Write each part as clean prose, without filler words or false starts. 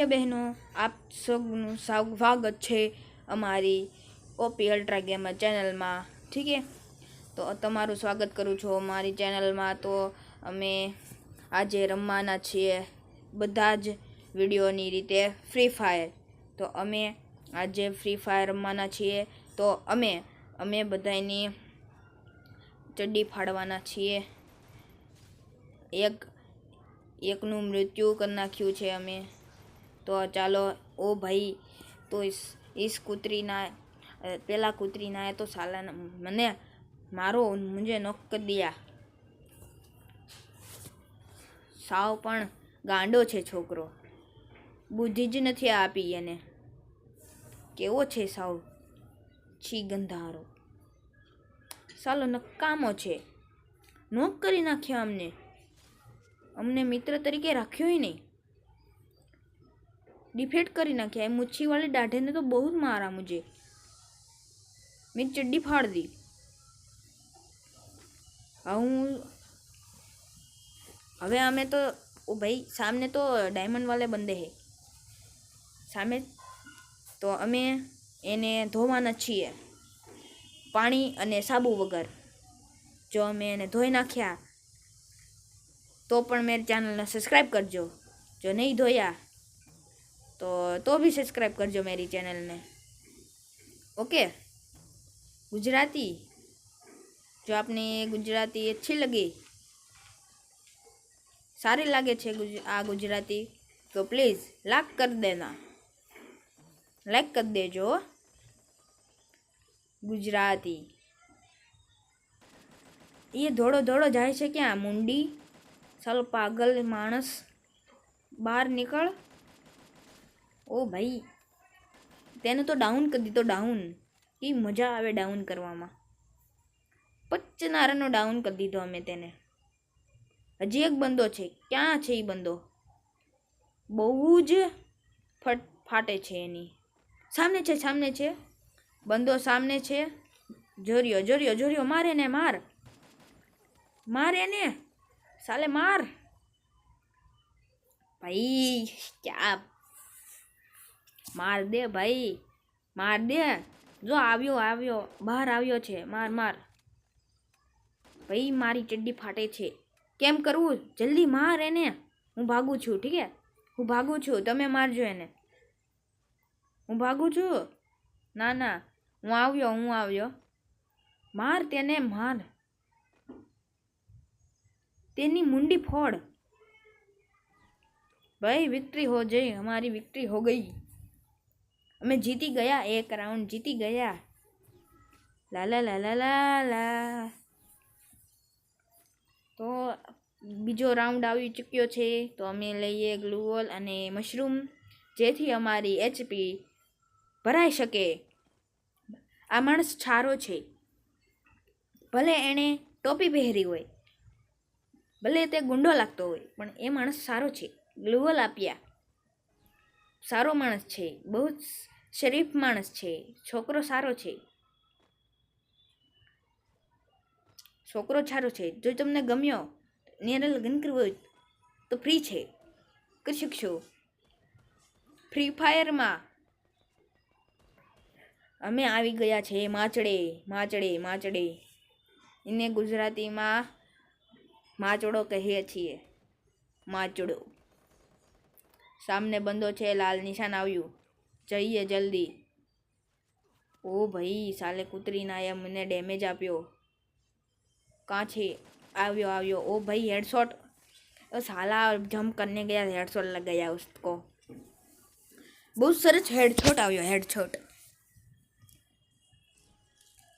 ભાઈઓ બહેનો, આપ સૌનું સ્વાગત છે અમારી ઓપી અલ્ટ્રા ગેમર ચેનલમાં. ઠીક છે, તો તમારું સ્વાગત કરું છું અમારી ચેનલમાં. તો અમે આજે રમવાના છીએ બધા જ વિડીયોની રીતે ફ્રી ફાયર. તો અમે આજે ફ્રી ફાયર રમવાના છીએ. તો અમે બધાની ચડ્ડી ફાડવાના છીએ. એકનું મૃત્યુ કરી નાખ્યું છે અમે. તો ચાલો. ओ भाई, तो इस कुतरी ना पहला कुतरी ना है तो साला मने मारो, मुझे नॉक कर दिया. साव पण गांडो छे छोकरो, बुद्धि ज नथी आपी एने. केवो छे साव छी गंधारो, सालो नकामो छे. नॉक करी नाख्या अमने मित्र तरीके राख्यो ही नहीं. डिफेट करी नाख्या. मुच्छी वाले डाढ़े ने तो बहुत मारा मुझे, मेरी चड्डी फाड़ दी. हवे हमें तो ओ भाई सामने तो डायमंड वाले बंदे है सामने. तो अमे एने धोवाना छीए पानी अने साबु वगर. जो अमे एने धोई नाख्या तो पण मेरे चैनल ने सब्सक्राइब करजो. जो नहीं धोया तो भी सब्सक्राइब करजो मेरी चैनल ने. ओके. गुजराती, जो आपने गुजराती अच्छी लगी, सारी लगे छे आ गुजराती, तो प्लीज़ लाइक कर देना. लाइक कर देजो. गुजराती ये धोड़ो धोड़ो जाए छे क्या मुंडी? सालो पागल मानस, बाहर निकल. ओ भाई, तेने तो डाउन कर दी. तो डाउन की मजा आवे डाउन करवामां. 50 नारानो डाउन कर दीधो अमे तेने. हजी एक बंदो छे. क्या छे ई बंदो? बहु ज फाटे छे एनी. सामने छे बंदो, सामने छे. जोरियो जोरियो जोरियो, मारे ने मार. मारे ने साले मार. भाई क्या मार दे भाई, मार दे. जो આવ્યો બહાર આવ્યો છે. માર માર ભાઈ, મારી ચડ્ડી ફાટે છે. કેમ કરવું? જલ્દી માર એને. હું ભાગું છું. ઠીક છે, હું ભાગું છું. તમે મારજો એને. હું ભાગું છું. ના ના, હું આવ્યો. માર તેને, માર. तेनी मुंडी फोड़ भाई. विक्ट्री हो गई, हमारी विक्ट्री हो गई. हमें जीती गया, एक राउंड जीती गया. ला ला ला ला ला ला. तो बीजो राउंड આવી ચૂક્યો છે. તો અમે લઈએ ગ્લુવોલ અને મશરૂમ, જેથી અમારી એચપી ભરાઈ શકે. આ માણસ છારો છે. ભલે એણે ટોપી પહેરી હોય, ભલે તે ગુંડો લાગતો હોય, પણ એ માણસ સારો છે. ગ્લુવલ આપ્યા. સારો માણસ છે, બહુ શરીફ માણસ છે. છોકરો સારો છે. છોકરો સારો છે. જો તમને ગમ્યો, એને લગ્ન કરવું હોય તો ફ્રી છે, કરી શકશો. ફ્રી ફાયરમાં અમે આવી ગયા છે માચડે. એને ગુજરાતીમાં માચડો કહીએ છીએ. માચડો. सामने बंदो छे. लाल निशान આવ્યું. જઈએ જલ્દી. ओ भाई, साले कुतरी ना आया, मैंने डैमेज आप्यो. कहाँ छे? આવ્યો. ओ भाई, हेडशॉट. साला जंप करने गया, हेडशॉट लग गया उसको. बहुत सरस हेडशॉट આવ્યો. हेडशॉट.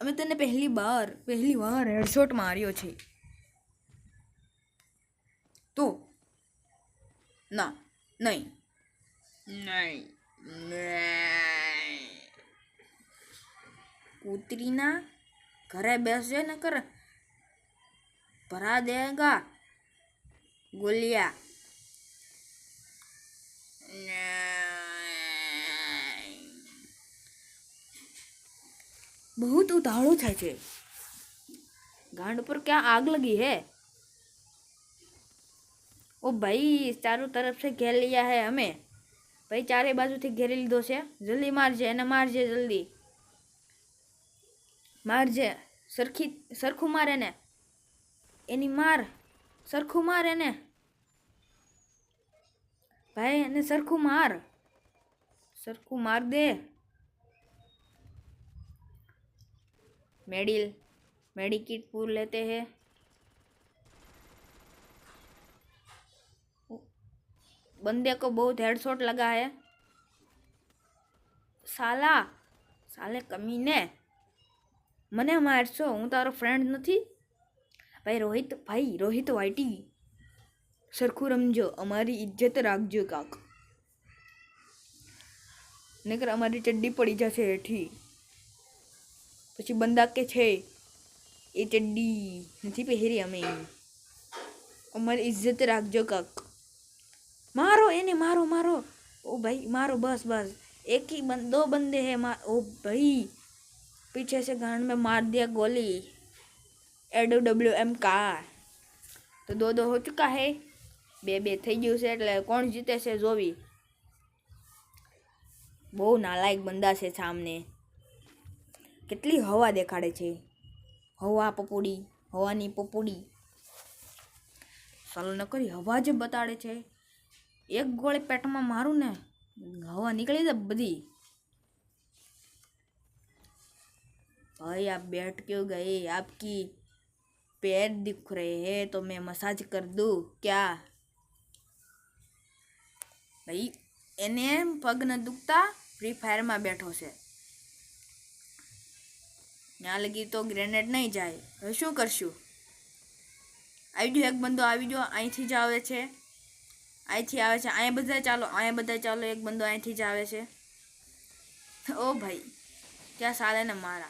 અમે તને પહેલી વાર हेडशॉट मार्यो છે. तो ना नहीं कुतरी ना घरे बैस जाए ना कर भरा देगा गोलिया. बहुत उतावळो થાય છે. गांड पर क्या आग लगी है? ओ भाई, चारों तरफ से घेर लिया है हमें. ભાઈ ચારે બાજુથી ઘેરી લીધો છે. જલ્દી મારજે એને, મારજે જલ્દી મારજે. સરખું માર એને, એની માર સરખું માર એને ભાઈ, એને સરખું માર દે. मेडिकिट पूर लेते हैं. बंदे को बहुत हेडशॉट लगा है. साले कमीने, मने मारशो, हूँ तारो फ्रेंड नहीं. भाई रोहित वाइटी, सरखू रमजो, अमारी इज्जत राखजो काक, नहीतर अमारी चड्डी पड़ी जशे हेठी. पछी बंदा के छे ए चड्डी नहीं पहरी अमे, अमारी इज्जत राखजो काक. मारो एने, मारो. ओ भाई मारो, बस. एक ही दो बंदे हैं. ओ भाई पीछे से गांड में मार दिया गोली. AWM का तो 2-2 हो चुका है. 2-2 થઈ ગયું છે એટલે કોણ જીતે છે જોવી. બહુ નાલાયક બંદા છે સામને. કેટલી હવા દેખાડે છે, હવાની પપુડી. સાલો નકરી હવા જ બતાડે છે. એક ગોળી પેટમાં મારું ને हवा निकली तो बदी. भाई आप बैठ क्यों गए? आपकी पैर दिख रहे हैं तो मैं मसाज कर दूं क्या? भाई एने पग न दुखता फ्री फायर में बैठो से. यहाँ लगी तो ग्रेनेड नहीं जाए तो शू करशू. आई जो एक बंदो आई जो अँ थी ज आवे छे, અહીંથી આવે છે. અહીંયા બધા ચાલો. એક બંદો અહીંથી જ આવે છે. ઓ ભાઈ ક્યાં સાલે ને મારા.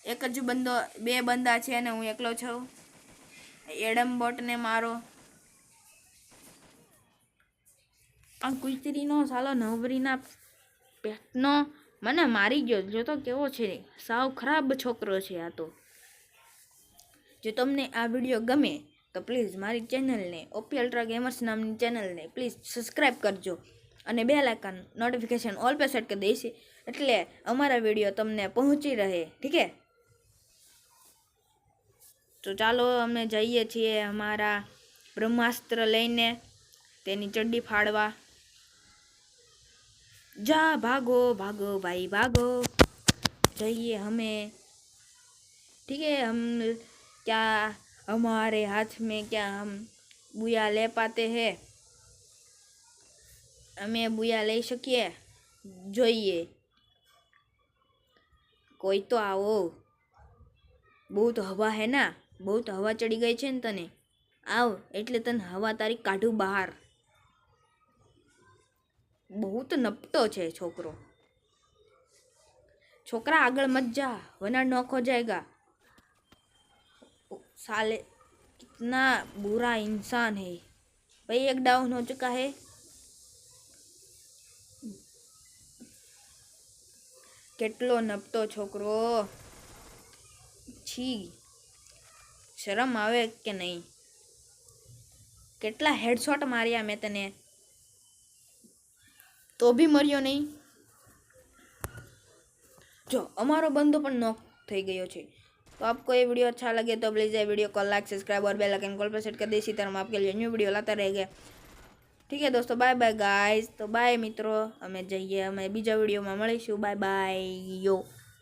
એક જ બંદો, 2 બંદા છે અને હું એકલો છું. એડમ બોટને મારો. આ કુતરીનો સાલો નવરીના પેટનો મને મારી ગયો. જો તો કેવો છે, સાવ ખરાબ છોકરો છે આ તો. જો તમને આ વિડીયો ગમે तो प्लीज़ मारी चैनल ने ओपी अल्ट्रा गेमर्स नामनी चैनल ने प्लीज़ सब्सक्राइब करजो અને बेल आइकन नोटिफिकेशन ऑल पे सेट कर दईश એટલે અમારા વિડીયો તમને પહોંચી રહે. ठीक है, तो ચાલો અમે જઈએ છીએ અમારા બ્રહ્માસ્ત્ર લઈને તેની ચડ્ડી ફાડવા. जा भागो भाई भागो, जाइए हमें. ठीक है, हम क्या हमारे हाथ में क्या हम बुया ले पाते हैं? हमें बुया ले सकिए? જોઈએ कोई तो आओ. बहुत हवा है ना, बहुत हवा चढ़ी गई है तने. आओ એટલે તને હવા તારી કાઢું બહાર. बहुत नपटो છે છોકરો. छोकरा आगळ मत जा वरना नॉक हो जाएगा. साले कितना बुरा इंसान है. भाई एक डाउन हो चुका है. કેટલો નપટો છોકરો. છી, શરમ આવે કે નહીં? કેટલા હેડશોટ માર્યા મેં તને તો भी મર્યો નહીં. જો અમારો બંદો પણ નોક થઈ ગયો છે. तो आपको ये वीडियो अच्छा लगे तो प्लीज़ ये वीडियो को लाइक, सब्सक्राइब और बेल आइकन कॉल पर सेट कर दे. इसी तरह हम आपके लिए न्यू वीडियो लाता रहेंगे. ठीक है दोस्तों, बाय बाय गाइस. तो बाय मित्रों, અમે જઈએ, અમે બીજા વિડીયોમાં મળીશું. Bye bye. यो.